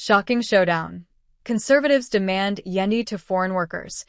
Shocking showdown. Conservatives demand yendi to foreign workers.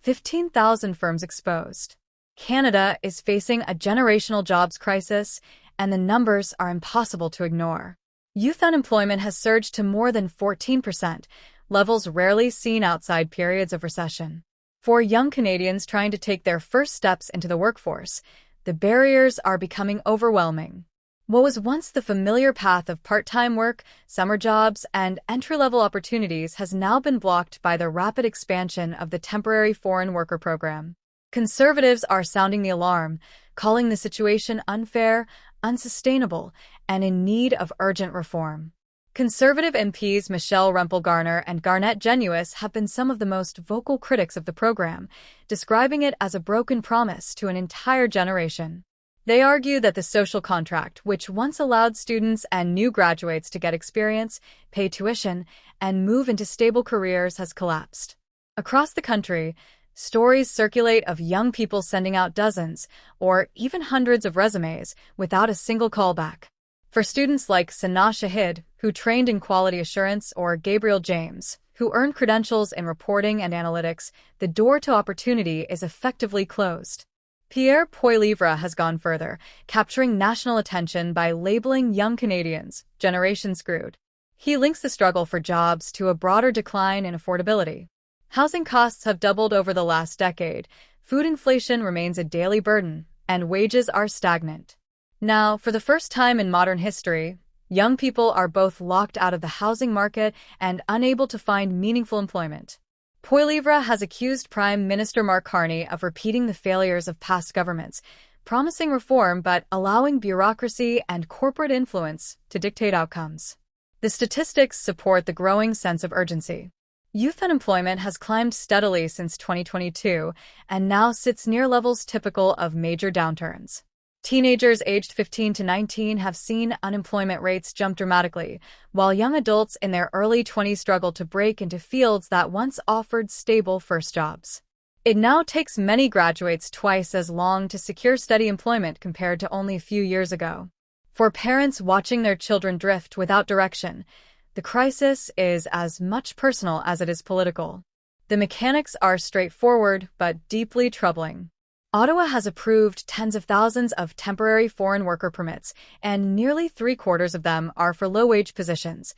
15,000 firms exposed. Canada is facing a generational jobs crisis, and the numbers are impossible to ignore. Youth unemployment has surged to more than 14%, levels rarely seen outside periods of recession. For young Canadians trying to take their first steps into the workforce, the barriers are becoming overwhelming. What was once the familiar path of part-time work, summer jobs, and entry-level opportunities has now been blocked by the rapid expansion of the temporary foreign worker program. Conservatives are sounding the alarm, calling the situation unfair, unsustainable, and in need of urgent reform. Conservative MPs Michelle Rempel and Garnet Genuis have been some of the most vocal critics of the program, describing it as a broken promise to an entire generation. They argue that the social contract, which once allowed students and new graduates to get experience, pay tuition, and move into stable careers, has collapsed. Across the country, stories circulate of young people sending out dozens or even hundreds of resumes without a single callback. For students like Sana Shahid, who trained in quality assurance, or Gabriel James, who earned credentials in reporting and analytics, the door to opportunity is effectively closed. Pierre Poilievre has gone further, capturing national attention by labeling young Canadians "generation screwed." He links the struggle for jobs to a broader decline in affordability. Housing costs have doubled over the last decade, food inflation remains a daily burden, and wages are stagnant. Now, for the first time in modern history, young people are both locked out of the housing market and unable to find meaningful employment. Poilievre has accused Prime Minister Mark Carney of repeating the failures of past governments, promising reform but allowing bureaucracy and corporate influence to dictate outcomes. The statistics support the growing sense of urgency. Youth unemployment has climbed steadily since 2022 and now sits near levels typical of major downturns. Teenagers aged 15 to 19 have seen unemployment rates jump dramatically, while young adults in their early 20s struggle to break into fields that once offered stable first jobs. It now takes many graduates twice as long to secure steady employment compared to only a few years ago. For parents watching their children drift without direction, the crisis is as much personal as it is political. The mechanics are straightforward but deeply troubling. Ottawa has approved tens of thousands of temporary foreign worker permits, and nearly three-quarters of them are for low-wage positions,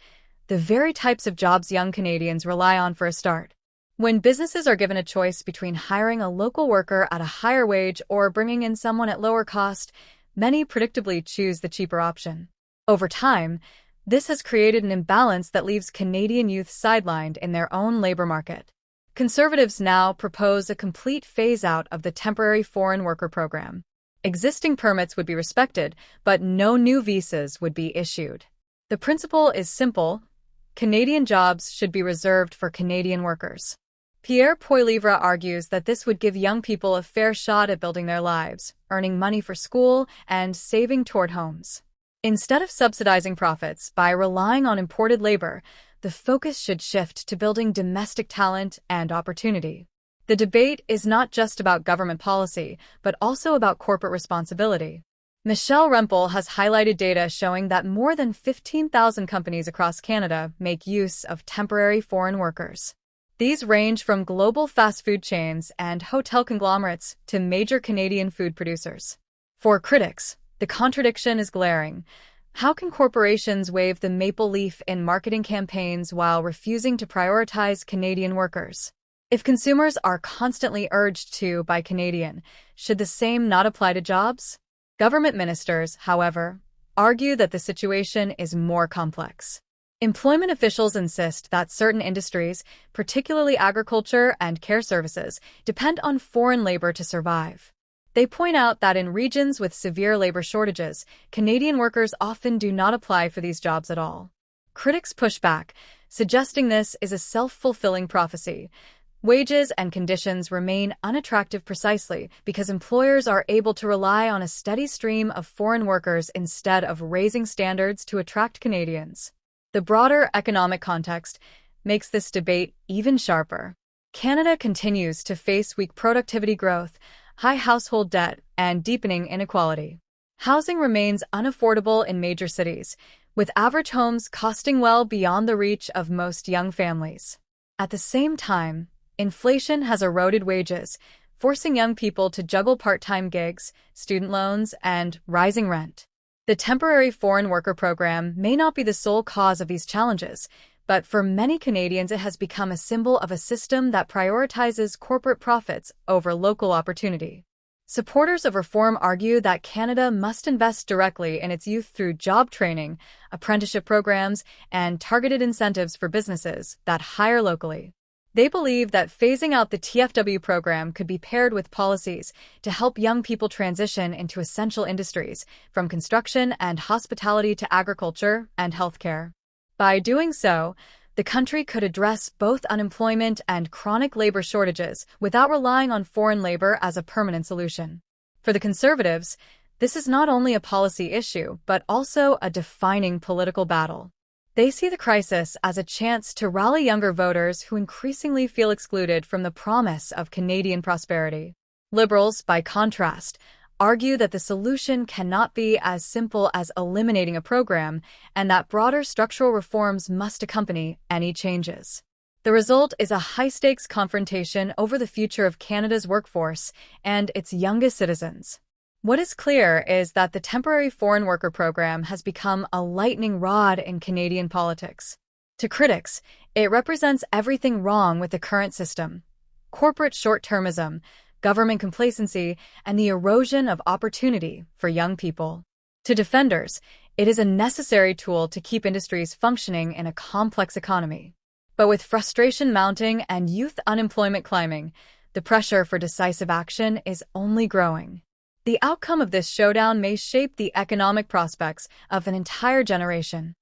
the very types of jobs young Canadians rely on for a start. When businesses are given a choice between hiring a local worker at a higher wage or bringing in someone at lower cost, many predictably choose the cheaper option. Over time, this has created an imbalance that leaves Canadian youth sidelined in their own labor market. Conservatives now propose a complete phase-out of the temporary foreign worker program. Existing permits would be respected, but no new visas would be issued. The principle is simple: Canadian jobs should be reserved for Canadian workers. Pierre Poilievre argues that this would give young people a fair shot at building their lives, earning money for school, and saving toward homes. Instead of subsidizing profits by relying on imported labor, the focus should shift to building domestic talent and opportunity. The debate is not just about government policy, but also about corporate responsibility. Michelle Rempel has highlighted data showing that more than 15,000 companies across Canada make use of temporary foreign workers. These range from global fast food chains and hotel conglomerates to major Canadian food producers. For critics, the contradiction is glaring. How can corporations wave the maple leaf in marketing campaigns while refusing to prioritize Canadian workers? If consumers are constantly urged to buy Canadian, should the same not apply to jobs? Government ministers, however, argue that the situation is more complex. Employment officials insist that certain industries, particularly agriculture and care services, depend on foreign labor to survive. They point out that in regions with severe labor shortages, Canadian workers often do not apply for these jobs at all. Critics push back, suggesting this is a self-fulfilling prophecy. Wages and conditions remain unattractive precisely because employers are able to rely on a steady stream of foreign workers instead of raising standards to attract Canadians. The broader economic context makes this debate even sharper. Canada continues to face weak productivity growth, high household debt, and deepening inequality. Housing remains unaffordable in major cities, with average homes costing well beyond the reach of most young families. At the same time, inflation has eroded wages, forcing young people to juggle part-time gigs, student loans, and rising rent. The temporary foreign worker program may not be the sole cause of these challenges, but for many Canadians it has become a symbol of a system that prioritizes corporate profits over local opportunity. Supporters of reform argue that Canada must invest directly in its youth through job training, apprenticeship programs, and targeted incentives for businesses that hire locally. They believe that phasing out the TFW program could be paired with policies to help young people transition into essential industries, from construction and hospitality to agriculture and healthcare. By doing so, the country could address both unemployment and chronic labor shortages without relying on foreign labor as a permanent solution. For the Conservatives, this is not only a policy issue, but also a defining political battle. They see the crisis as a chance to rally younger voters who increasingly feel excluded from the promise of Canadian prosperity. Liberals, by contrast, argue that the solution cannot be as simple as eliminating a program and that broader structural reforms must accompany any changes. The result is a high-stakes confrontation over the future of Canada's workforce and its youngest citizens. What is clear is that the temporary foreign worker program has become a lightning rod in Canadian politics. To critics, it represents everything wrong with the current system: corporate short-termism, government complacency, and the erosion of opportunity for young people. To defenders, it is a necessary tool to keep industries functioning in a complex economy. But with frustration mounting and youth unemployment climbing, the pressure for decisive action is only growing. The outcome of this showdown may shape the economic prospects of an entire generation.